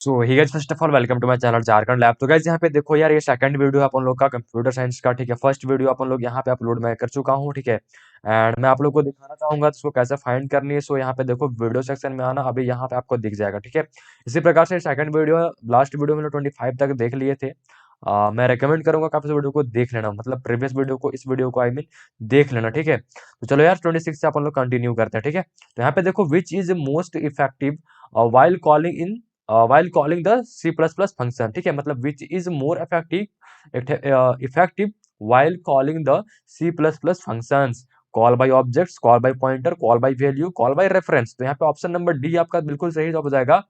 So hi guys, first of all welcome to my channel Jharkhand lab. तो guys यहाँ पे देखो यार, ये सेकंड वीडियो है अपन लोग का कंप्यूटर साइंस का, ठीक है। फर्स्ट वीडियो अपन लोग यहाँ पे अपलोड मैं कर चुका हूँ, ठीक है। एंड मैं आप लोग को दिखाना चाहूंगा तो इसको कैसे फाइंड करनी है। सो यहाँ पे देखो, वीडियो सेक्शन में आना, अभी यहाँ पे आपको दिख जाएगा, ठीक है। इसी प्रकार से सेकंड वीडियो, लास्ट वीडियो मैंने 25 तक देख लिए थे। मैं रेकमेंड करूंगा कि आप इस वीडियो को देख लेना, मतलब प्रीवियस वीडियो को, इस वीडियो को आई मीन देख लेना, ठीक है। तो चलो यार 26 से अपन लोग कंटिन्यू करते हैं, ठीक है। तो यहाँ पे देखो, which is most effective while calling in while calling the C++ function, ठीक है। मतलब which is more effective while calling the C++ functions, call by objects, call by pointer, call by value, call by reference। तो यहाँ पे option number D आपका बिल्कुल सही जवाब हो जाएगा,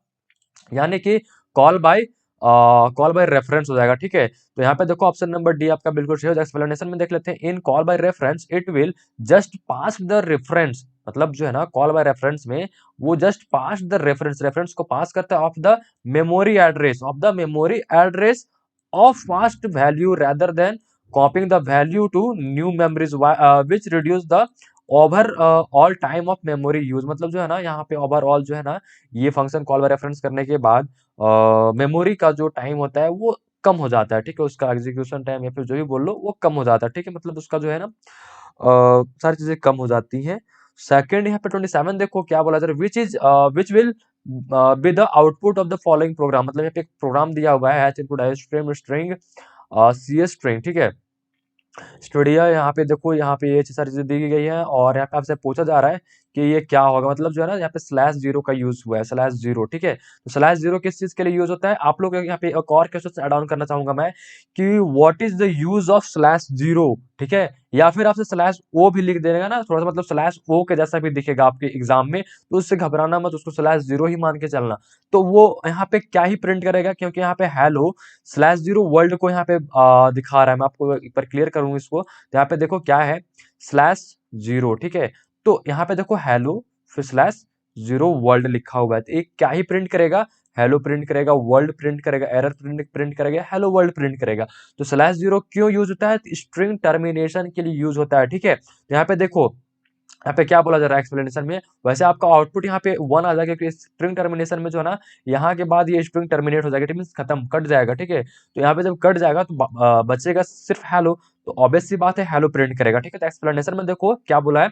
यानी कि कॉल बाय रेफरेंस हो जाएगा, ठीक है। तो यहाँ पे देखो ऑप्शन नंबर डी आपका बिल्कुल सही हो जाएगा। एक्सप्लेनेशन में देख लेते हैं, in call by reference it will just pass the reference. मतलब जो है ना, कॉल बाय रेफरेंस में वो जस्ट पास द रेफरेंस को पास करता है of the memory address of fast value rather than copying the value to new memories, which reduce the overall time of memory use. मतलब जो है ना, यहाँ पे ओवरऑल जो है ना, ये फंक्शन कॉल बाय रेफरेंस करने के बाद मेमोरी का जो टाइम होता है वो कम हो जाता है, ठीक है। उसका एग्जीक्यूशन टाइम या फिर जो भी बोल लो वो कम हो जाता है, ठीक है। मतलब उसका जो है ना, सारी चीजें कम हो जाती हैं। सेकंड यहाँ पे 27 देखो क्या बोला जा रहा है, which will be the output of the following program. मतलब यहाँ पे एक प्रोग्राम दिया हुआ है, H input string string C S string, ठीक है। स्टूडियो यहाँ पे देखो, यहाँ पे ये सारी चीजें दी गई है और यहाँ पे आपसे पूछा जा रहा है कि ये क्या होगा। मतलब जो है ना, यहाँ पे स्लैश जीरो का यूज हुआ है, स्लैश जीरो, ठीक है। तो स्लैश जीरो किस चीज के लिए यूज होता है, आप लोग यहाँ पे एक और क्वेश्चन ऐड ऑन करना चाहूंगा मैं, कि what is the use of slash zero, ठीक है। या फिर आपसे स्लैश ओ भी लिख देगा ना थोड़ा सा, मतलब स्लैश ओ के जैसा भी दिखेगा आपके एग्जाम में, तो उससे घबराना मत, उसको स्लैश जीरो ही मान के चलना। तो वो यहाँ पे क्या ही प्रिंट करेगा, क्योंकि यहाँ पे हेलो स्लैश जीरो वर्ल्ड को यहाँ पे दिखा रहा है। मैं आपको एक बार क्लियर करूँ इसको। तो यहाँ पे देखो क्या है, स्लैश जीरो, ठीक है। तो यहाँ पे देखो हेलो फिर स्लैश जीरो वर्ल्ड लिखा हुआ है, तो एक क्या ही प्रिंट करेगा, हेलो प्रिंट करेगा, वर्ल्ड प्रिंट करेगा, एरर प्रिंट करेगा, हेलो वर्ल्ड प्रिंट करेगा। तो स्लैश जीरो क्यों यूज होता है, स्ट्रिंग टर्मिनेशन के लिए यूज होता है, ठीक है। तो यहाँ पे देखो, यहाँ पे क्या बोला जा रहा है एक्सप्लेनेशन में, वैसे आपका आउटपुट यहाँ पे वन आ जाएगा, क्योंकि स्ट्रिंग टर्मिनेशन में जो है ना, यहाँ के बाद ये स्ट्रिंग टर्मिनेट हो जाएगा, मीन खत्म, कट जाएगा, ठीक है। तो यहाँ पे जब कट जाएगा तो बचेगा सिर्फ हेलो। तो ऑब्वियस सी बात है, हेलो प्रिंट करेगा, ठीक है। तो एक्सप्लेनेशन में देखो क्या बोला है,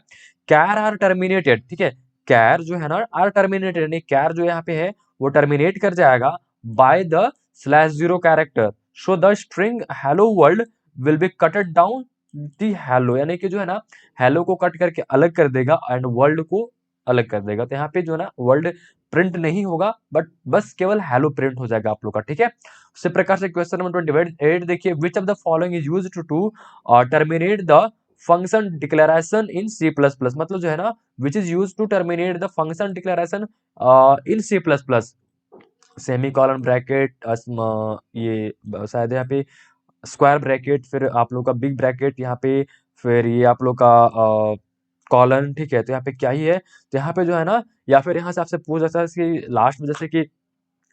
कैर आर टर्मिनेटेड, ठीक है। कैर जो है ना, आर टर्मिनेटेड, यानी कैर जो यहाँ पे है वो टर्मिनेट कर जाएगा by the slash zero character, so the string hello world will be कटेड down the hello, यानी कि जो है ना, हेलो को कट करके अलग कर देगा एंड वर्ल्ड को अलग कर देगा। तो यहाँ पे जो है ना, वर्ल्ड प्रिंट नहीं होगा, बट बस केवल हेलो प्रिंट हो जाएगा आप लोग का, ठीक है। उसी प्रकार से क्वेश्चन नंबर 28 देखिए, which of the following is used to terminate the function declaration in C plus plus. मतलब जो है ना, which is use to terminate the function declaration in C plus plus, semicolon bracket, ये शायद यहाँ पे square bracket, फिर आप लोग का बिग ब्रैकेट यहाँ पे, फिर ये आप लोग का कॉलन, ठीक है। तो यहाँ पे क्या ही है, तो यहाँ पे जो है ना, या फिर यहाँ से आपसे पूछ सकता है कि लास्ट में जैसे कि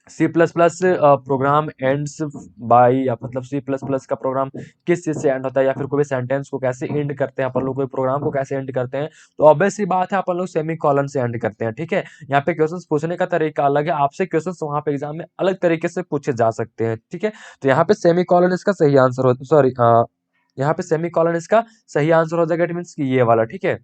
C plus plus program ends by, या मतलब सी प्लस प्लस का प्रोग्राम किस चीज से एंड होता है, या फिर कोई सेंटेंस को कैसे एंड करते हैं अपन लोग, कोई प्रोग्राम को कैसे एंड करते हैं, तो ऑब्वियस सी बात है अपन लोग सेमी कॉलन से एंड करते हैं, ठीक है। यहाँ पे क्वेश्चंस पूछने का तरीका अलग है, आपसे क्वेश्चंस वहां पे एग्जाम में अलग तरीके से पूछे जा सकते हैं, ठीक है। तो यहाँ पे सेमी कॉलन इसका सही आंसर हो, सॉरी, यहाँ पे सेमी कॉलन इसका सही आंसर हो जाएगा, इट मीन्स ये वाला, ठीक है।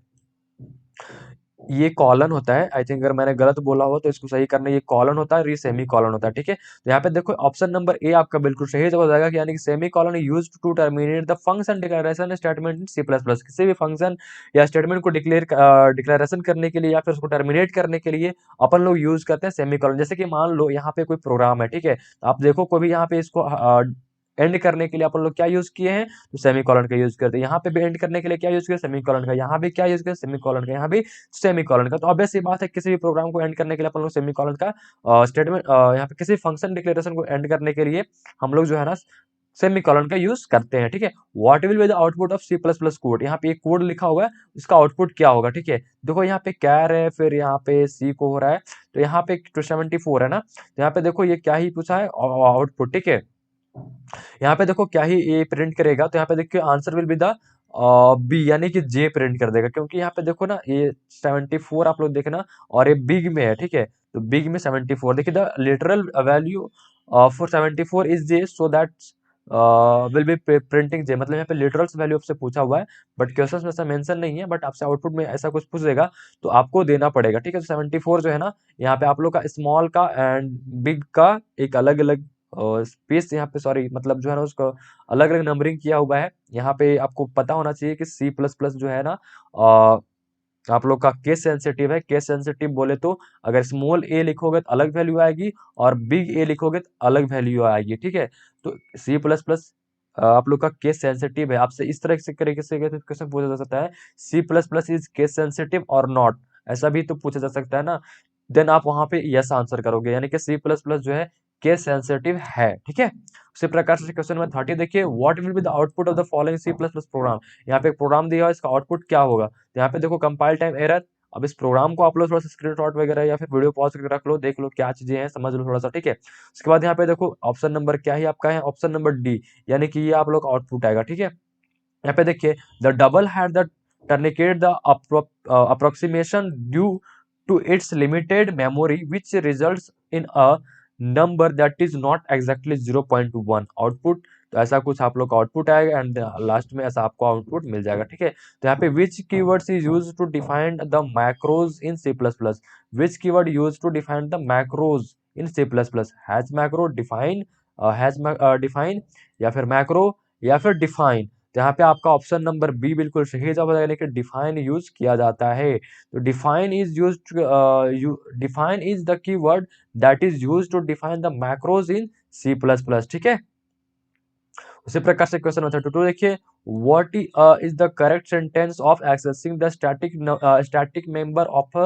ये कॉलन होता है, आई थिंक अगर मैंने गलत बोला हो तो इसको सही करना, ये कॉलन होता है और ये सेमी कॉलन होता है, ठीक है। तो यहाँ पे देखो ऑप्शन नंबर ए आपका बिल्कुल सही जवाब हो जाएगा, कि यानी कि semicolon use to terminate the function declaration statement in C plus plus. किसी भी फंक्शन या स्टेटमेंट को डिक्लेरेशन करने के लिए या फिर उसको टर्मिनेट करने के लिए अपन लोग यूज करते हैं सेमी कॉलन। जैसे कि मान लो यहाँ पे कोई प्रोग्राम है, ठीक है, तो आप देखो कोई भी यहाँ पे इसको एंड करने के लिए अपन लोग क्या यूज किए हैं, तो सेमी कॉलन का यूज करते हैं। यहाँ पे भी एंड करने के लिए क्या यूज किया, सेमी कॉलन का। यहाँ भी क्या यूज किया, सेमी कॉलन का। यहाँ भी सेमी कॉलन का। तो ऑब्वियस सी बात है, किसी भी प्रोग्राम को एंड करने के लिए अपन लोग सेमी कॉलन का स्टेटमेंट, यहाँ पे किसी फंक्शन डिक्लेरेशन को एंड करने के लिए हम लोग जो है ना, सेमी कॉलन का यूज करते हैं, ठीक है। What will be the output of C plus plus code, यहाँ पे एक कोड लिखा हुआ है, उसका आउटपुट क्या होगा, ठीक है। देखो यहाँ पे कैर है, फिर यहाँ पे सी को हो रहा है, तो यहाँ पे 274 है ना, तो यहाँ पे देखो ये क्या ही पूछा है, आउटपुट, ठीक है। यहाँ पे देखो क्या ही ये प्रिंट करेगा, तो यहाँ पे देखिए answer will be the B, यानी कि जे प्रिंट कर देगा, क्योंकि यहाँ पे देखो ना, ये 74 आप लोग देखना और ये बिग में है, ठीक है। तो बिग में 74। देखिए the literal value for 74 is J, so that will be printing J, मतलब यहाँ पे लिटरल्स वैल्यू आपसे पूछा हुआ है, बट क्वेश्चन में ऐसा मेंशन नहीं है, बट आपसे आउटपुट में ऐसा कुछ पूछ देगा तो आपको देना पड़ेगा, ठीक है। तो 74 जो है ना, यहाँ पे आप लोग का स्मॉल का एंड बिग का एक अलग अलग स्पेस यहाँ पे, सॉरी मतलब जो है ना उसको अलग अलग नंबरिंग किया हुआ है। यहाँ पे आपको पता होना चाहिए कि सी प्लस प्लस जो है ना आप लोग का केस सेंसिटिव है। केस सेंसिटिव बोले तो अगर स्मॉल ए लिखोगे तो अलग वैल्यू आएगी, और बिग ए लिखोगे तो अलग वैल्यू आएगी, ठीक है। तो सी प्लस प्लस आप लोग का केस सेंसिटिव है। आपसे इस तरह से तरीके से क्वेश्चन पूछा जा सकता है, C plus plus is case sensitive और नॉट, ऐसा भी तो पूछा जा सकता है ना। देन आप वहां पे यस आंसर करोगे, यानी कि सी प्लस प्लस जो है केस सेंसिटिव है, ठीक है। उसी प्रकार से क्वेश्चन नंबर 30 देखिए, what will be the output of the following C plus plus program. यहाँ पे एक प्रोग्राम दिया है, इसका आउटपुट क्या होगा। तो यहाँ पे देखो कंपाइल टाइम एरर। अब इस प्रोग्राम को आप लोग थोड़ा सा स्क्रीनशॉट वगैरह या फिर वीडियो पॉज करके रख लो, देख लो क्या चीजें हैं, समझ लो थोड़ा सा, ठीक है। उसके बाद यहाँ पे देखो ऑप्शन नंबर क्या है आपका, है ऑप्शन नंबर डी, यानी कि ये आप लोग का आउटपुट आएगा, ठीक है। यहाँ पे देखिए, the double had the truncate the approximation due to its limited memory which results in a number that is not exactly 0.1 output. तो ऐसा कुछ आप लोग का आउटपुट आएगा एंड लास्ट में ऐसा आपको आउटपुट मिल जाएगा, ठीक है। तो यहाँ पे which keywords is use to define the macros in C plus plus, which keyword use to define the macros in C plus plus, hash macro, define, hash define, या फिर मैक्रो, या फिर डिफाइन। तो यहाँ पे आपका ऑप्शन नंबर बी बिल्कुल सही जवाब है, यानी कि डिफाइन यूज किया जाता है। तो define is use, define is the keyword that is use to define the macros in C plus plus, ठीक है। उसी प्रकार से क्वेश्चन नंबर 32 देखिए, what is the correct sentence of accessing the static member of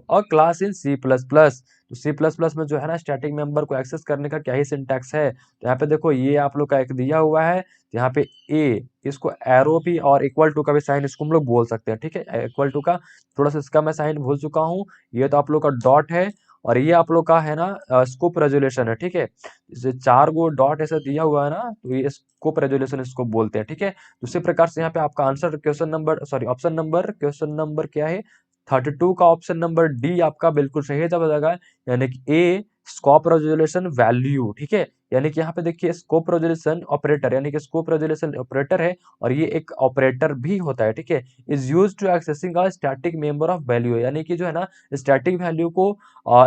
a class in C plus plus. तो C plus plus में जो है ना स्टैटिक मेंबर को एक्सेस करने का क्या ही सिंटैक्स है। तो यहाँ पे देखो ये आप लोग का एक दिया हुआ है, तो यहाँ पे ए, इसको एरो भी और इक्वल टू का भी साइन इसको हम लोग बोल सकते हैं, ठीक है। इक्वल टू का थोड़ा सा इसका मैं साइन भूल चुका हूँ। ये तो आप लोग का डॉट है, और ये आप लोग का है ना स्कोप रेजोल्यूशन है, ठीक है। जैसे 4 गो डॉट ऐसा दिया हुआ है ना, तो ये स्कोप रेजोल्यूशन इसको बोलते हैं, ठीक है। उसी प्रकार से यहाँ पे आपका answer question number, sorry option number, question number क्या है 32 का ऑप्शन नंबर डी आपका बिल्कुल सही जवाब हो जाएगा, यानी कि ए, स्कोप रेजोल्यूशन वैल्यू, ठीक है। यानी कि यहाँ पे देखिए स्कोप रेजोल्यूशन ऑपरेटर, यानी कि स्कोप रेजोल्यूशन ऑपरेटर है, और ये एक ऑपरेटर भी होता है, ठीक है। Is use to accessing a static member of value, यानी कि जो है ना स्टैटिक वैल्यू को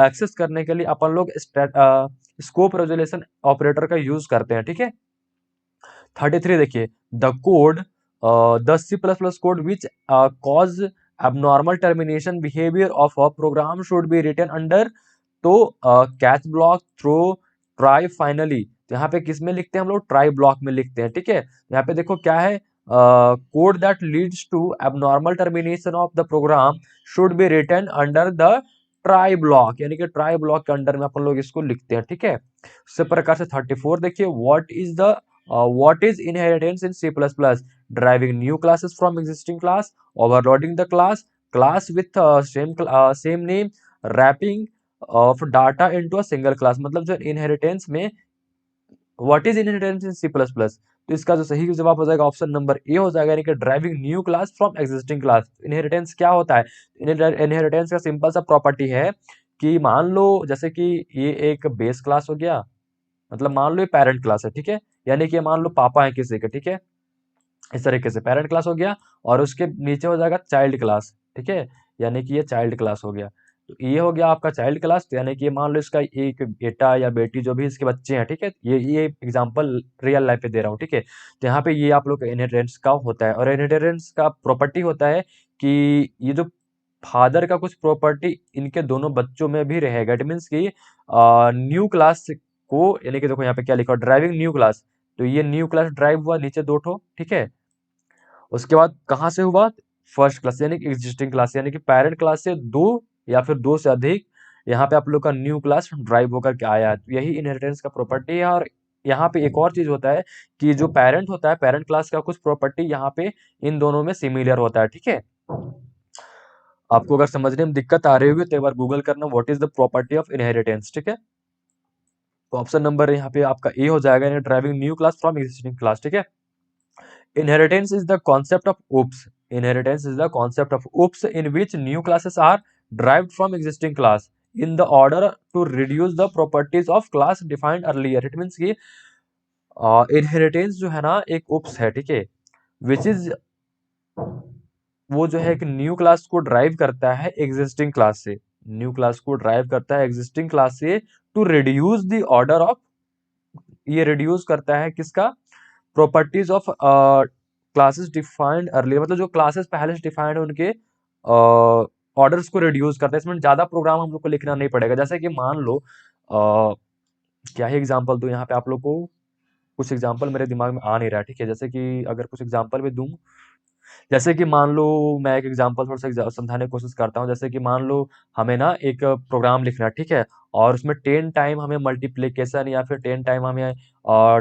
एक्सेस करने के लिए अपन लोग स्कोप रेजोल्यूशन ऑपरेटर का यूज करते हैं, ठीक है। 33 देखिए, the code, the C plus plus code which cause abnormal termination behavior of a program should be written under, तो catch block, throw, try, finally. तो यहाँ पे किस में लिखते हैं हम लोग, ट्राई ब्लॉक में लिखते हैं, ठीक है। यहाँ पे देखो क्या है, code that leads to abnormal termination of the program should be written under the try block, यानी कि ट्राई ब्लॉक के अंडर में अपन लोग इसको लिखते हैं, ठीक है। उसी प्रकार से 34 देखिए, what is inheritance in C plus plus, driving new classes from existing class, overloading the class with same name, wrapping of data into a single class. मतलब जो इनहेरिटेंस में, what is inheritance in C plus plus, तो इसका जो सही जवाब हो जाएगा ऑप्शन नंबर ए हो जाएगा, यानी कि driving new class from existing class. Inheritance क्या होता है, इनहेरिटेंस का सिंपल सा प्रॉपर्टी है कि मान लो जैसे कि ये एक बेस क्लास हो गया, मतलब मान लो ये पेरेंट क्लास है, ठीक है। यानी कि मान लो पापा है किसी के, ठीक है। इस तरीके से पेरेंट क्लास हो गया, और उसके नीचे हो जाएगा चाइल्ड क्लास, ठीक है। यानी कि ये चाइल्ड क्लास हो गया। तो ये हो गया आपका चाइल्ड क्लास, तो यानी कि ये मान लो इसका एक बेटा या बेटी जो भी इसके बच्चे हैं, ठीक है। ये एग्जांपल रियल लाइफ पे दे रहा हूँ, ठीक है। तो यहाँ पे ये आप लोग का इनहेरिटेंस का होता है, और इनहेरिटेंस का प्रॉपर्टी होता है कि ये जो फादर का कुछ प्रॉपर्टी इनके दोनों बच्चों में भी रहेगा। इट मीन्स की न्यू क्लास को, यानी कि देखो यहाँ पे क्या लिखा, ड्राइविंग न्यू क्लास, तो ये न्यू क्लास ड्राइव हुआ नीचे दो ठो, ठीक है। उसके बाद कहाँ से हुआ, फर्स्ट क्लास, यानी कि एग्जिस्टिंग क्लास, यानी कि पेरेंट क्लास से दो या फिर दो से अधिक यहाँ पे आप लोग का न्यू क्लास ड्राइव होकर के आया है। तो यही इनहेरिटेंस का प्रॉपर्टी है। और यहाँ पे एक और चीज होता है कि जो पेरेंट होता है, पेरेंट क्लास का कुछ प्रॉपर्टी यहाँ पे इन दोनों में सिमिलर होता है, ठीक है। आपको अगर समझने में दिक्कत आ रही होगी तो एक बार गूगल करना, what is the property of inheritance, ठीक है। तो ऑप्शन नंबर यहाँ पे आपका ए हो जाएगा, यानी driving new class from existing class, ठीक है। Inheritance is the concept of OOPS. Inheritance is the concept of OOPS in which new classes are derived from existing class. In the order to reduce the properties of class defined earlier. It means कि inheritance जो है ना एक उप्स है, ठीक है, which is वो जो है एक न्यू क्लास को ड्राइव करता है एग्जिस्टिंग क्लास से, न्यू क्लास को ड्राइव करता है एग्जिस्टिंग क्लास से to reduce the order of, ये रिड्यूस करता है किसका, properties of classes defined earlier, मतलब जो क्लासेस पहले से डिफाइंड है उनके ऑर्डर्स को रिड्यूस करता है। इसमें ज्यादा प्रोग्राम हम लोग को लिखना नहीं पड़ेगा। जैसे कि मान लो क्या ही एग्जांपल दूं यहाँ पे आप लोग को, कुछ एग्जांपल मेरे दिमाग में आ नहीं रहा है, ठीक है। जैसे कि अगर कुछ एग्जांपल भी दूं, जैसे कि मान लो मैं एक एग्जांपल थोड़ा सा समझाने की कोशिश करता हूँ। जैसे कि मान लो हमें ना एक प्रोग्राम लिखना है, ठीक है, और उसमें 10 टाइम हमें मल्टीप्लिकेशन या फिर 10 टाइम हमें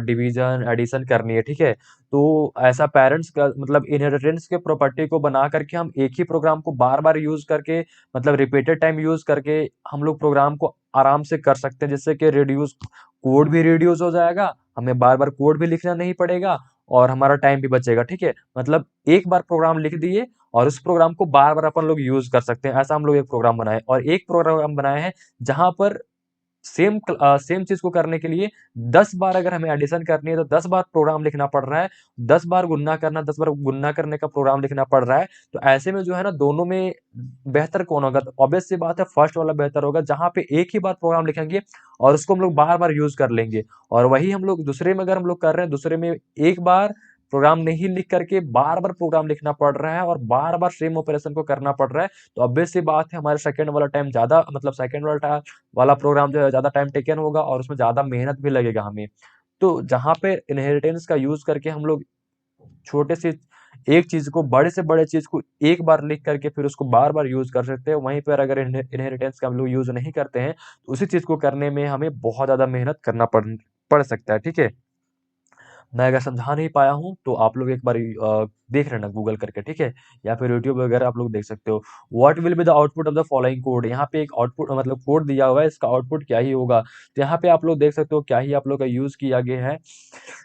डिवीजन एडिशन करनी है, ठीक है। तो ऐसा पेरेंट्स का मतलब इनहेरिटेंस के प्रॉपर्टी को बना करके हम एक ही प्रोग्राम को बार बार यूज करके, मतलब रिपीटेड टाइम यूज करके हम लोग प्रोग्राम को आराम से कर सकते हैं, जिससे कि रिड्यूस कोड भी रिड्यूस हो जाएगा, हमें बार बार कोड भी लिखना नहीं पड़ेगा और हमारा टाइम भी बचेगा, ठीक है। मतलब एक बार प्रोग्राम लिख दिए और उस प्रोग्राम को बार बार अपन लोग यूज कर सकते हैं। ऐसा हम लोग एक प्रोग्राम बनाए, और एक प्रोग्राम बनाए हैं जहां पर सेम चीज को करने के लिए 10 बार अगर हमें एडिशन करनी है तो 10 बार प्रोग्राम लिखना पड़ रहा है, 10 बार गुन्ना करना, 10 बार गुन्ना करने का प्रोग्राम लिखना पड़ रहा है। तो ऐसे में जो है ना दोनों में बेहतर कौन होगा, तो ऑब्वियस सी बात है फर्स्ट वाला बेहतर होगा, जहां पे एक ही बार प्रोग्राम लिखेंगे और उसको हम लोग बार बार यूज कर लेंगे। और वही हम लोग दूसरे में अगर हम लोग कर रहे हैं, दूसरे में एक बार प्रोग्राम नहीं लिख करके बार बार प्रोग्राम लिखना पड़ रहा है और बार बार सेम ऑपरेशन को करना पड़ रहा है, तो ऑब्वियस सी बात है हमारे सेकंड वाला टाइम ज्यादा, मतलब सेकंड वाला प्रोग्राम जो है ज्यादा टाइम टेकन होगा और उसमें ज्यादा मेहनत भी लगेगा हमें। तो जहां पे इनहेरिटेंस का यूज करके हम लोग छोटे से एक चीज को, बड़े से बड़े चीज को एक बार लिख करके फिर उसको बार बार यूज कर सकते हैं, वहीं पर अगर इनहेरिटेंस का हम लोग यूज नहीं करते हैं तो उसी चीज को करने में हमें बहुत ज्यादा मेहनत करना पड़ सकता है, ठीक है। मैं अगर समझा नहीं पाया हूँ तो आप लोग एक बार देख लेना गूगल करके, ठीक है, या फिर यूट्यूब वगैरह आप लोग देख सकते हो। What will be the output of the following code, यहाँ पे एक आउटपुट मतलब कोड दिया हुआ है, इसका आउटपुट क्या ही होगा, तो यहाँ पे आप लोग देख सकते हो क्या ही आप लोग का यूज किया गया है।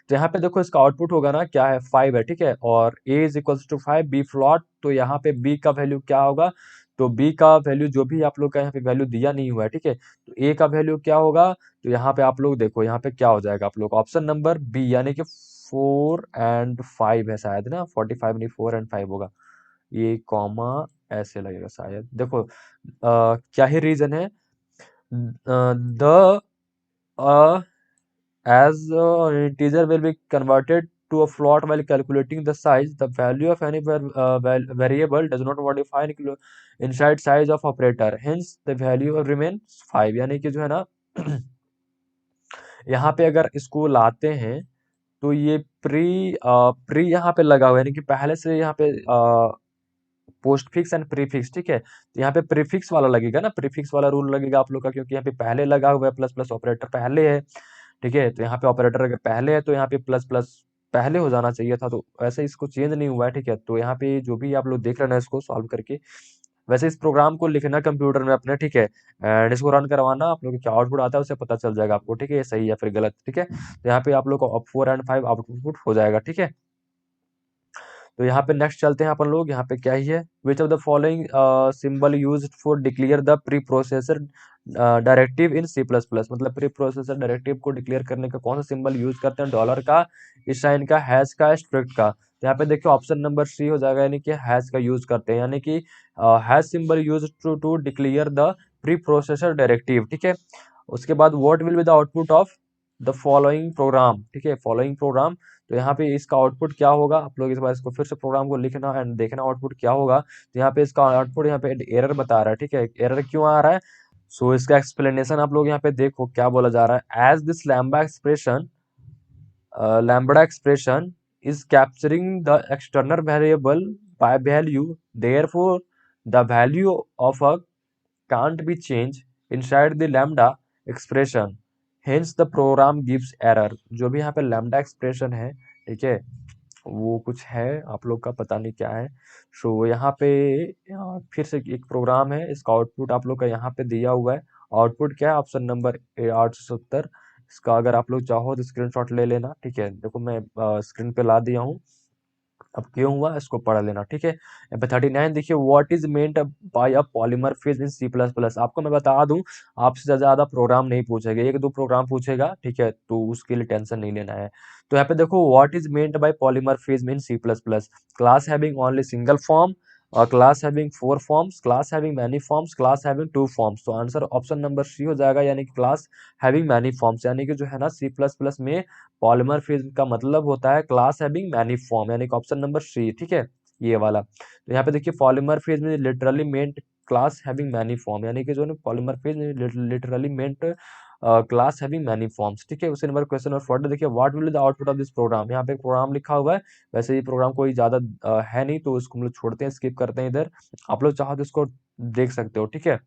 तो यहाँ पे देखो इसका आउटपुट होगा ना क्या है, 5 है, ठीक है, और a is equals to 5 B float, तो यहाँ पे b का वैल्यू क्या होगा, तो b का वैल्यू जो भी आप लोग का यहाँ पे वैल्यू दिया नहीं हुआ है, ठीक है, तो a का वैल्यू क्या होगा, तो यहाँ पे आप लोग देखो यहाँ पे क्या हो जाएगा आप लोग, ऑप्शन नंबर बी यानी कि 4 और 5 है शायद ना, 45 नहीं 4 और 5 होगा, ये कॉमा ऐसे लगेगा शायद। देखो क्या ही रीजन है, the as integer will be converted to a float while calculating the size, the value of any variable does not modify inside size of operator, hence the value will remain 5। यानी कि जो है ना यहाँ पे अगर इसको लाते हैं तो ये प्री यहाँ पे लगा हुआ है, यानी कि पहले से यहाँ पे पोस्ट फिक्स एंड प्रीफिक्स, ठीक है, तो यहाँ पे प्रीफिक्स वाला लगेगा ना, प्रीफिक्स वाला रूल लगेगा आप लोग का, क्योंकि यहाँ पे पहले लगा हुआ है, प्लस प्लस ऑपरेटर पहले है, ठीक है, तो यहाँ पे ऑपरेटर अगर पहले है तो यहाँ पे प्लस प्लस पहले हो जाना चाहिए था, तो वैसे इसको चेंज नहीं हुआ है, ठीक है। तो यहाँ पे जो भी आप लोग देख रहे हैं इसको सॉल्व करके, वैसे इस प्रोग्राम को लिखना कंप्यूटर में अपने, ठीक है, एंड इसको रन करवाना, आप लोग को क्या आउटपुट आता है उससे पता चल जाएगा आपको, ठीक है, ये सही या फिर गलत, ठीक है। तो यहाँ पे आप लोग को 4 और 5 आउटपुट हो जाएगा, ठीक है। तो यहाँ पे नेक्स्ट चलते हैं अपन लोग, यहाँ पे क्या ही है, which of the following symbol use for declare the preprocessor directive in C plus plus, मतलब प्री प्रोसेसर डायरेक्टिव को डिक्लेयर करने का कौन सा सिंबल यूज करते हैं, डॉलर का, साइन का, हैश का, स्ट्रिक्ट का। तो यहाँ पे देखिए ऑप्शन नंबर सी हो जाएगा, यानी कि हैश का यूज करते हैं, यानी कि hash symbol use to declare the preprocessor directive, ठीक है। उसके बाद what will be the output of the following program, ठीक है, फॉलोइंग प्रोग्राम, तो यहाँ पे इसका आउटपुट क्या होगा, आप लोग इस बार इसको फिर से प्रोग्राम को लिखना एंड देखना आउटपुट क्या होगा। तो यहाँ पे इसका आउटपुट यहाँ पे एरर बता रहा है, ठीक है, एरर क्यों आ रहा है, सो इसका एक्सप्लेनेशन आप लोग यहाँ पे देखो क्या बोला जा रहा है, as this lambda expression is capturing the external variable by value, therefore the value of a can't be changed inside the lambda expression, hence the program gives error। जो भी यहाँ पे lambda expression है, ठीक है, वो कुछ है आप लोग का पता नहीं क्या है। सो यहाँ पे फिर से एक प्रोग्राम है, इसका आउटपुट आप लोग का यहाँ पे दिया हुआ है, आउटपुट क्या है, ऑप्शन नंबर 870। इसका अगर आप लोग चाहो तो स्क्रीनशॉट ले लेना, ठीक है, देखो मैं स्क्रीन पे ला दिया हूँ। अब क्यों हुआ इसको पढ़ लेना, ठीक है। यहाँ पे 39 देखिए, what is meant by a polymorphism in C plus plus. आपको मैं बता दूं, आपसे ज्यादा प्रोग्राम नहीं पूछेगा, एक दो प्रोग्राम पूछेगा, ठीक है, तो उसके लिए टेंशन नहीं लेना है। तो यहाँ पे देखो, what is meant by polymorphism in C plus plus, class having only single form, class having 4 forms, class having many forms, class having 2 forms. तो आंसर ऑप्शन नंबर सी हो जाएगा, यानी कि क्लास हैविंग मैनी फॉर्म्स, यानी कि जो है ना सी प्लस प्लस में पॉलीमर फेज का मतलब होता है क्लास हैविंग मैनी फॉर्म, यानी कि ऑप्शन नंबर सी, ठीक है, ये वाला। तो यहाँ पे देखिए, पॉलीमर फेज में literally meant class having many form, यानी कि जो है पॉलीमर फेज में literally meant class having many forms, ठीक है। उसी नंबर क्वेश्चन नंबर 40 देखिए, what will the output of this program. यहाँ पे एक प्रोग्राम लिखा हुआ है, वैसे ये प्रोग्राम कोई ज्यादा है नहीं, तो इसको हम लोग छोड़ते हैं, स्किप करते हैं इधर। आप लोग चाहो तो इसको देख सकते हो, ठीक है।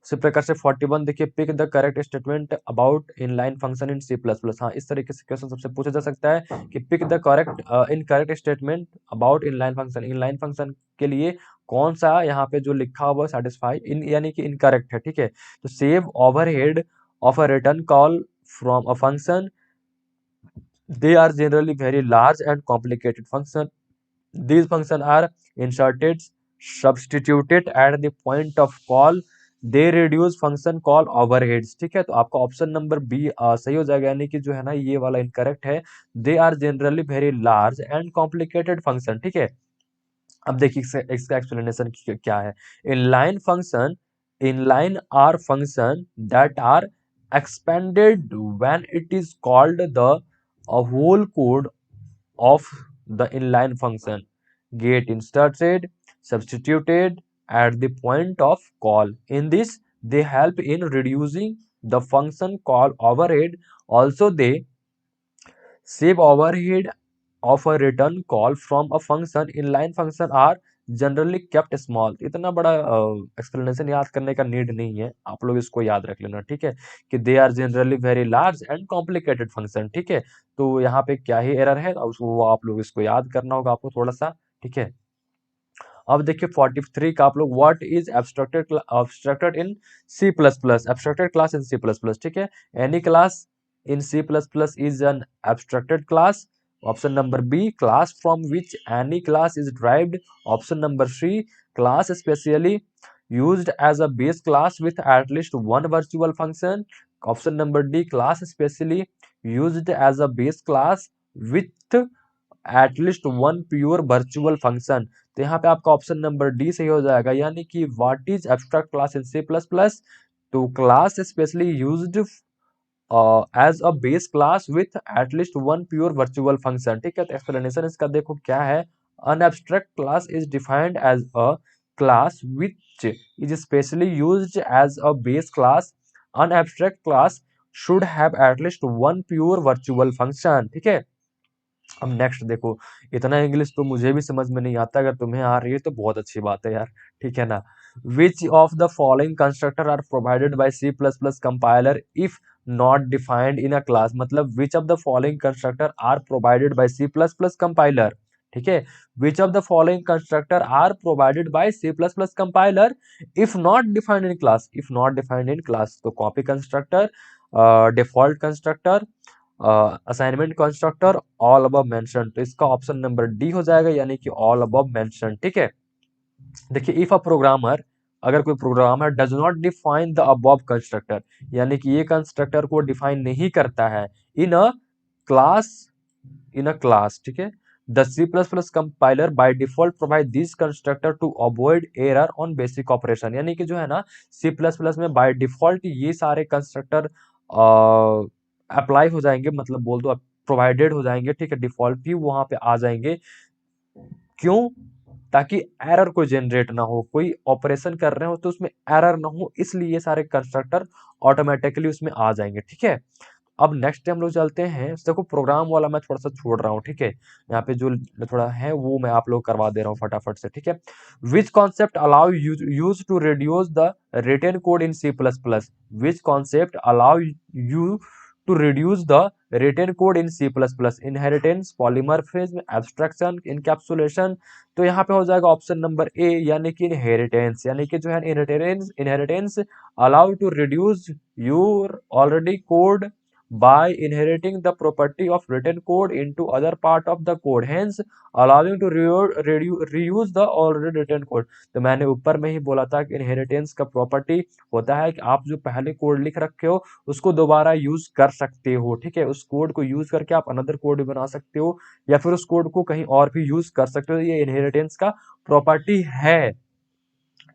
उसी प्रकार से 41 देखिए, pick the correct statement about inline function in C plus plus. हाँ, इस तरीके से क्वेश्चन सबसे पूछा जा सकता है कि pick the correct incorrect statement about inline function. Inline function के लिए कौन सा यहाँ पे जो लिखा हुआ सेटिस्फाई इन, यानी कि इनकरेक्ट है, ठीक है। तो save overhead of a return call from a function, they are generally very large and complicated function. These functions are inserted, substituted at the point of call. They reduce function call overheads, ठीक है। तो आपका option number B सही हो जाएगा, यानी कि जो है ना ये वाला इनकरेक्ट है। They are generally very large and complicated function, ठीक है। अब देखिए इसका एक्सप्लेनेशन क्या है। Inline function, inline are function that are expanded when it is called the a whole code of the inline function get inserted, substituted at the point of call. In this, they help in reducing the function call overhead. Also, they save overhead of a return call from a function. Inline function are generally kept small. इतना बड़ा explanation याद करने का need नहीं है, आप लोग इसको याद रख लेना, ठीक है, कि they are generally very large and complicated function, ठीक है। तो यहाँ पे क्या ही एरर है, वो आप लोग इसको याद करना होगा आपको थोड़ा सा, ठीक है। अब देखिए 43 का आप लोग, what is abstracted in C plus plus, abstracted class in C plus plus, ठीक है। Any class in C plus plus is an abstracted class. Option number B, class from which any class is derived. Option number C, class specially used as a base class with at least one virtual function. Option number D, class specially used as a base class with at least one pure virtual function. तो यहाँ पे आपका option number D सही हो जाएगा, यानी कि what is abstract class in C plus plus. तो class specially used as a base class with at least one pure virtual function, ठीक है। तो एक्सप्लेनेशन इसका देखो क्या है। An abstract class is defined as a class which is specially used as a base class. An abstract class should have at least one pure virtual function, ठीक है। अब नेक्स्ट देखो, इतना इंग्लिश तो मुझे भी समझ में नहीं आता, अगर तुम्हें आ रही है तो बहुत अच्छी बात है यार, ठीक है ना। Which of the following constructor are provided by C plus plus compiler if not defined in a class. मतलब which of the following constructor are provided by C plus plus compiler, ठीक है। Which of the following constructor are provided by C plus plus compiler if not defined in class. If not defined in class, तो copy constructor, default constructor, assignment constructor, all above mention. तो इसका option number D हो जाएगा, यानी कि all above mention, ठीक है। देखिए, इफ अ प्रोग्रामर, अगर कोई programmer does not define the above constructor, यानी कि ये कंस्ट्रक्टर को डिफाइन नहीं करता है इन a class, in a class, ठीक है। The C plus plus compiler by default provide this constructor to avoid error on basic operation, यानी कि जो है ना सी प्लस प्लस में बाय डिफॉल्ट ये सारे कंस्ट्रक्टर अप्लाई हो जाएंगे, मतलब बोल दो प्रोवाइडेड हो जाएंगे, ठीक है, डिफॉल्ट भी वहां पे आ जाएंगे। क्यों? ताकि एरर कोई जनरेट ना हो, कोई ऑपरेशन कर रहे हो तो उसमें एरर ना हो, इसलिए ये सारे कंस्ट्रक्टर ऑटोमेटिकली उसमें आ जाएंगे, ठीक है। अब नेक्स्ट हम लोग चलते हैं, देखो प्रोग्राम वाला मैं थोड़ा सा छोड़ रहा हूँ, ठीक है। यहाँ पे जो थोड़ा है वो मैं आप लोग करवा दे रहा हूँ फटाफट से, ठीक है। Which concept allow use to reduce the return code in C plus plus. Which concept allow you to reduce the return code in C plus plus. Inheritance, polymorphism, abstraction, encapsulation. तो यहाँ पे हो जाएगा ऑप्शन नंबर ए, यानी कि inheritance, यानी कि जो है inheritance allow to reduce your already code by inheriting the property of written code into other part of the code, hence allowing to reuse the already written code। तो मैंने ऊपर में ही बोला था कि इनहेरिटेंस का प्रॉपर्टी होता है कि आप जो पहले कोड लिख रखे हो उसको दोबारा यूज कर सकते हो, ठीक है। उस कोड को यूज करके आप अनदर कोड भी बना सकते हो या फिर उस कोड को कहीं और भी यूज कर सकते हो, ये इनहेरिटेंस का प्रॉपर्टी है,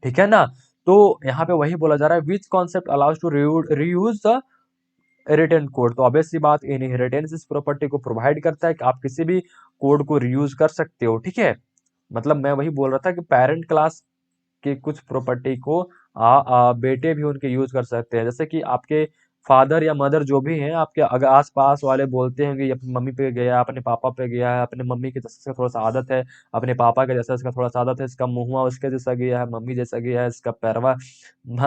ठीक है ना। तो यहाँ पे वही बोला जा रहा है which concept allows to reuse the return code. तो ऑब्वियस सी बात इनहेरिटेंस इस प्रॉपर्टी को प्रोवाइड करता है कि आप किसी भी कोड को रीयूज कर सकते हो, ठीक है। मतलब मैं वही बोल रहा था कि पेरेंट क्लास के कुछ प्रॉपर्टी को बेटे भी उनके यूज कर सकते हैं। जैसे कि आपके फादर या मदर जो भी हैं आपके अगर आस पास वाले बोलते हैं कि ये अपनी मम्मी पे गया, अपने पापा पे गया है, अपने मम्मी के जैसा इसका थोड़ा सा आदत है, अपने पापा के जैसा इसका थोड़ा सा आदत है, इसका मुंहवा उसके जैसा गया है, मम्मी जैसा गया है, इसका पैरवा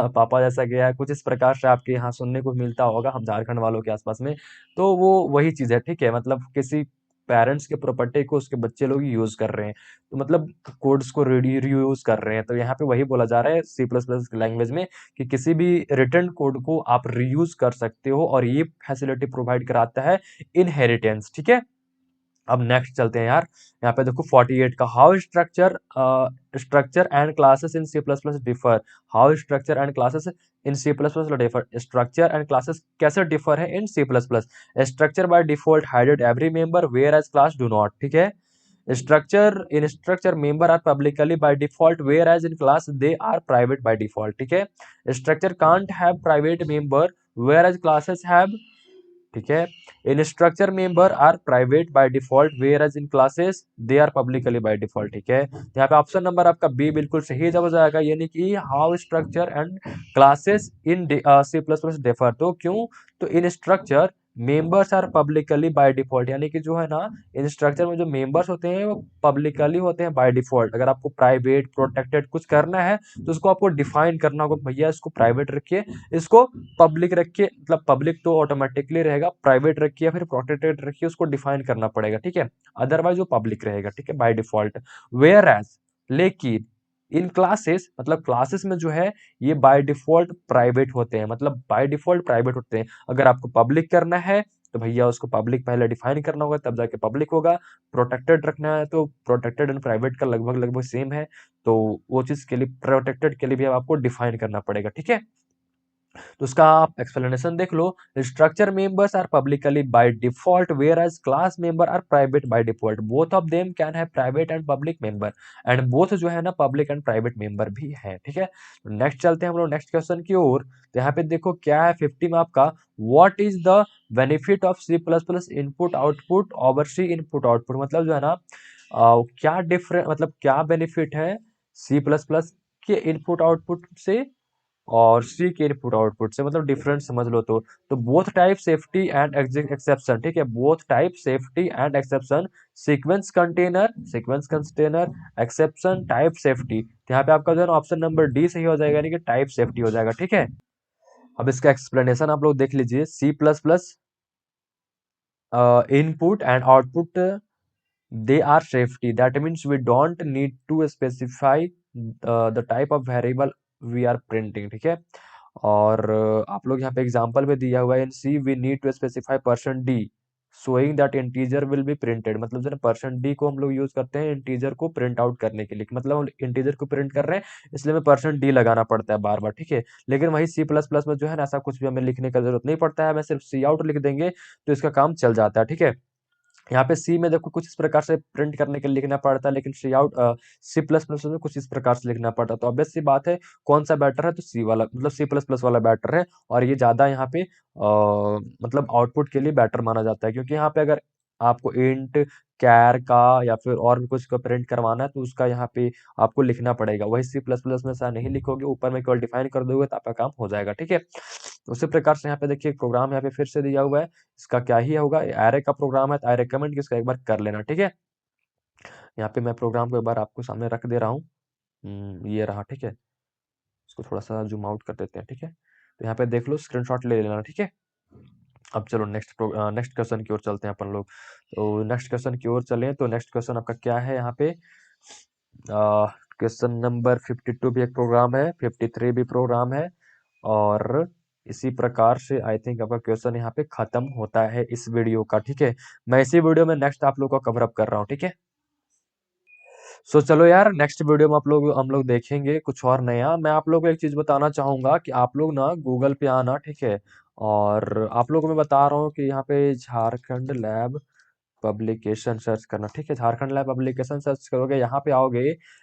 पापा जैसा गया है, कुछ इस प्रकार से आपके यहाँ सुनने को मिलता होगा हम झारखंड वालों के आसपास में। तो वो वही चीज है, ठीक है। मतलब किसी पेरेंट्स के प्रॉपर्टी को उसके बच्चे लोग यूज कर रहे हैं, तो मतलब कोड्स को रीयूज कर रहे हैं। तो यहाँ पे वही बोला जा रहा है सी प्लस प्लस लैंग्वेज में कि किसी भी रिटर्न कोड को आप रीयूज कर सकते हो और ये फैसिलिटी प्रोवाइड कराता है इनहेरिटेंस, ठीक है। अब नेक्स्ट चलते हैं यार। यहाँ पे देखो 48 का how structure and classes in C plus plus differ. How structure and classes in C plus plus differ. Structure and classes कैसे डिफर है in C plus plus. Structure by default hided every member whereas class do not, ठीक है। Structure member are publicly by default whereas in class they are private by default, ठीक है। Structure can't have private member whereas classes have, ठीक है। In structure member are private by default whereas in classes they are publicly by default, ठीक है। यहाँ पे option number आपका B बिल्कुल सही जवाब हो जाएगा, यानी कि how structure and classes in C plus plus differ. तो क्यों, तो in structure members are publicly by default, यानी कि जो है ना इन स्ट्रक्चर में जो मेंबर्स होते हैं वो पब्लिकली होते हैं बाय डिफॉल्ट। अगर आपको प्राइवेट प्रोटेक्टेड कुछ करना है तो उसको आपको डिफाइन करना होगा, भैया इसको प्राइवेट रखिए, इसको पब्लिक रखिए। मतलब पब्लिक तो ऑटोमेटिकली रहेगा, प्राइवेट रखिए या फिर प्रोटेक्टेड रखिए, उसको डिफाइन करना पड़ेगा, ठीक है। अदरवाइज वो पब्लिक रहेगा, ठीक है, बाय डिफॉल्ट। वेयर एज, लेकिन इन क्लासेस, मतलब क्लासेस में जो है ये बाय डिफॉल्ट प्राइवेट होते हैं, मतलब बाय डिफॉल्ट प्राइवेट होते हैं। अगर आपको पब्लिक करना है तो भैया उसको पब्लिक पहले डिफाइन करना होगा तब जाके पब्लिक होगा। प्रोटेक्टेड रखना है तो प्रोटेक्टेड एंड प्राइवेट का लगभग लगभग सेम है, तो वो चीज के लिए प्रोटेक्टेड के लिए भी आपको डिफाइन करना पड़ेगा, ठीक है। तो उसका आप एक्सप्लेनेशन देख लो। Structure members are publicly by default whereas class member are private by default. Both of them can have private and public member, and both जो है ना पब्लिक एंड प्राइवेट मेंबर भी है, ठीक है। नेक्स्ट चलते हैं हम लोग नेक्स्ट क्वेश्चन की ओर। तो यहाँ पे देखो क्या है 50 में आपका, what is the benefit of C plus plus input output over C input output. मतलब जो है ना क्या डिफरेंट, मतलब क्या बेनिफिट है सी प्लस प्लस के इनपुट आउटपुट से और सी के इनपुट आउटपुट से, मतलब डिफरेंट समझ लो। तो both type safety and exception, ठीक है, both type safety and exception, sequence container exception type safety. तो यहाँ पे आपका जो है ऑप्शन नंबर डी सही हो जाएगा, यानी कि टाइप सेफ्टी हो जाएगा, ठीक है। अब इसका एक्सप्लेनेशन आप लोग देख लीजिए। C plus plus input and output they are safety, that means we don't need to specify the type of variable we are printing, ठीक है। और आप लोग यहाँ पे एग्जांपल में दिया हुआ है in C we need to specify percent D showing that integer will be printed. मतलब जो है परसेंट डी को हम लोग यूज करते हैं इंटीजर को प्रिंट आउट करने के लिए, मतलब हम इंटीजर को प्रिंट कर रहे हैं इसलिए हमें परसेंट डी लगाना पड़ता है बार बार, ठीक है। लेकिन वही सी प्लस प्लस में जो है ना ऐसा कुछ भी हमें लिखने का जरूरत नहीं पड़ता है, हमें सिर्फ सी आउट लिख देंगे तो इसका काम चल जाता है, ठीक है। यहाँ पे सी में देखो कुछ इस प्रकार से प्रिंट करने के लिए लिखना पड़ता है, लेकिन सी आउट सी प्लस प्लस में कुछ इस प्रकार से लिखना पड़ता है। तो ऑब्वियस सी बात है कौन सा बेटर है, तो सी वाला, मतलब सी प्लस प्लस वाला बेटर है। और ये ज्यादा यहाँ पे मतलब आउटपुट के लिए बेटर माना जाता है, क्योंकि यहाँ पे अगर आपको इंट कैर का या फिर और भी कुछ को प्रिंट करवाना है तो उसका यहाँ पे आपको लिखना पड़ेगा। वही सी प्लस प्लस में ऐसा नहीं लिखोगे, ऊपर में केवल डिफाइन कर दोगे तो आपका काम हो जाएगा, ठीक है। तो उसी प्रकार से यहाँ पे देखिए प्रोग्राम यहाँ पे फिर से दिया हुआ है, इसका क्या ही होगा, एरे का प्रोग्राम है तो आई रिकमेंड कि इसका एक बार कर लेना, ठीक है। यहाँ पे मैं प्रोग्राम को एक बार आपको सामने रख दे रहा हूँ। ये रहा, ठीक है। इसको थोड़ा सा जूम आउट कर देते हैं, ठीक है। तो यहाँ पे देख लो, स्क्रीनशॉट ले लेना, ठीक है। अब चलो नेक्स्ट क्वेश्चन की ओर चलते हैं अपन लोग। तो नेक्स्ट क्वेश्चन की ओर चलें तो नेक्स्ट क्वेश्चन आपका क्या है यहाँ पे, क्वेश्चन नंबर 52 भी एक प्रोग्राम है, 53 भी प्रोग्राम है, और इसी प्रकार से आई थिंक आपका क्वेश्चन यहाँ पे खत्म होता है इस वीडियो का। ठीक है, मैं इसी वीडियो में नेक्स्ट आप लोग का कवर अप कर रहा हूँ। ठीक है, सो चलो यार, नेक्स्ट वीडियो में हम लोग देखेंगे कुछ और नया। मैं आप लोग को एक चीज बताना चाहूंगा कि आप लोग ना गूगल पे आना, ठीक है, और आप लोगों को मैं बता रहा हूँ कि यहाँ पे झारखंड लैब पब्लिकेशन सर्च करना। ठीक है, झारखंड लैब पब्लिकेशन सर्च करोगे, यहाँ पे आओगे,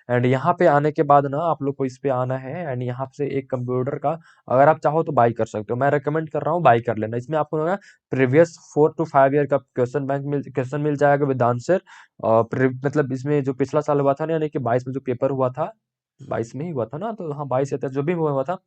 एंड यहाँ पे आने के बाद ना आप लोग को इस पे आना है, एंड यहाँ से एक कंप्यूटर का अगर आप चाहो तो बाई कर सकते हो। मैं रेकमेंड कर रहा हूँ बाई कर लेना। इसमें आपको ना प्रीवियस 4 to 5 ईयर का क्वेश्चन मिल जाएगा विद आंसर। मतलब इसमें जो पिछला साल हुआ था ना, यानी कि 22 में जो पेपर हुआ था, 22 में ही हुआ था ना, तो हाँ 22 या 23 जो भी हुआ था,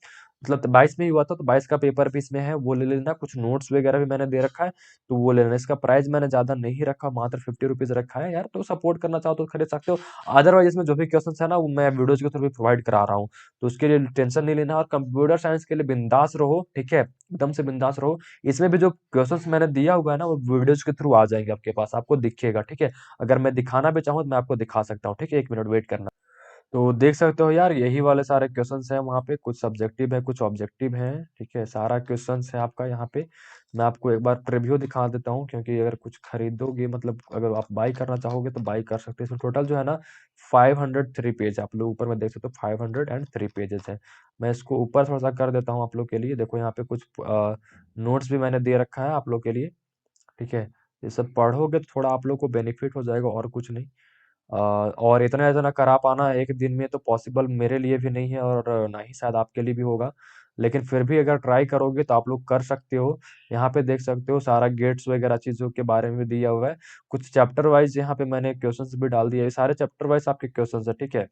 मतलब 22 में ही हुआ था, तो 22 का पेपर भी इसमें है, वो ले लेना। कुछ नोट्स वगैरह भी मैंने दे रखा है, तो वो ले लेना। इसका प्राइस मैंने ज्यादा नहीं रखा, मात्र 50 रुपीज रखा है यार, तो सपोर्ट करना चाहो तो खरीद सकते हो। अदरवाइज इसमें जो भी क्वेश्चन है ना, वो मैं वीडियोज के थ्रू भी प्रोवाइड करा रहा हूँ, तो उसके लिए टेंशन नहीं लेना। और कंप्यूटर साइंस के लिए बिंदास रहो, ठीक है, एकदम से बिंदास रहो। इसमें भी जो क्वेश्चन मैंने दिया हुआ है ना, वो वीडियोज के थ्रू आ जाएंगे आपके पास, आपको दिखेगा। ठीक है, अगर मैं दिखाना भी चाहूँ तो मैं आपको दिखा सकता हूँ। ठीक है, 1 मिनट वेट करना। तो देख सकते हो यार, यही वाले सारे क्वेश्चंस हैं वहाँ पे, कुछ सब्जेक्टिव है, कुछ ऑब्जेक्टिव हैं। ठीक है, सारा क्वेश्चंस है आपका यहाँ पे। मैं आपको एक बार प्रीव्यू दिखा देता हूँ, क्योंकि अगर कुछ खरीदोगे, मतलब अगर आप बाई करना चाहोगे तो बाई कर सकते हो। इसमें टोटल जो है ना 503 पेज, आप लोग ऊपर में देख सकते हो 503 पेजेस है। मैं इसको ऊपर थोड़ा सा कर देता हूँ आप लोग के लिए। देखो यहाँ पे कुछ नोट्स भी मैंने दे रखा है आप लोग के लिए। ठीक है, ये सब पढ़ोगे तो थोड़ा आप लोग को बेनिफिट हो जाएगा, और कुछ नहीं। और इतना इतना करा पाना एक दिन में तो पॉसिबल मेरे लिए भी नहीं है, और ना ही शायद आपके लिए भी होगा। लेकिन फिर भी अगर ट्राई करोगे तो आप लोग कर सकते हो। यहाँ पे देख सकते हो सारा गेट्स वगैरह चीजों के बारे में भी दिया हुआ है। कुछ चैप्टर वाइज यहाँ पे मैंने क्वेश्चंस भी डाल दिए, ये सारे चैप्टर वाइज आपके क्वेश्चंस है। ठीक है,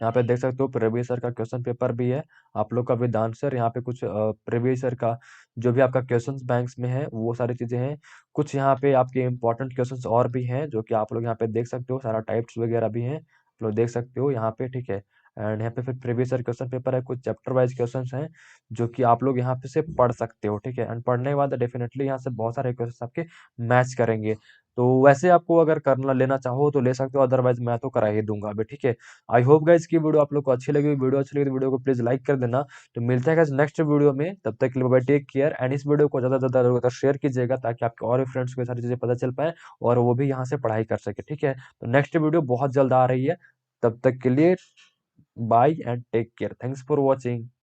यहाँ पे देख सकते हो प्रीवियस ईयर का क्वेश्चन पेपर भी है आप लोग का विद आंसर। यहाँ पे कुछ प्रीवियस ईयर का जो भी आपका क्वेश्चन बैंक्स में है, वो सारी चीजें हैं। कुछ यहाँ पे आपके इंपॉर्टेंट क्वेश्चंस और भी हैं, जो कि आप लोग यहाँ पे देख सकते हो, सारा टाइप्स वगैरह भी हैं, आप लोग देख सकते हो यहाँ पे। ठीक है, एंड यहाँ पे फिर प्रीवियस ईयर क्वेश्चन पेपर है, कुछ चैप्टर वाइज क्वेश्चन हैं जो कि आप लोग यहाँ पे से पढ़ सकते हो। ठीक है, एंड पढ़ने के बाद डेफिनेटली यहाँ से बहुत सारे क्वेश्चन आपके मैच करेंगे। तो वैसे आपको अगर करना लेना चाहो तो ले सकते हो, अदरवाइज मैं तो करा ही दूंगा अभी। ठीक है, आई होप गाइज की वीडियो आप लोग को अच्छी लगी। वीडियो अच्छी लगी तो वीडियो को प्लीज लाइक कर देना। तो मिलते हैं गाइज नेक्स्ट वीडियो में, तब तक के लिए बाय, टेक केयर। एंड इस वीडियो को ज्यादा से ज्यादा लोगों तक शेयर कीजिएगा, ताकि आपके और भी फ्रेंड्स को ये सारी चीजें पता चल पाए, और वो भी यहाँ से पढ़ाई कर सके। ठीक है, तो नेक्स्ट वीडियो बहुत जल्द आ रही है, तब तक के लिए bye and take care. Thanks for watching.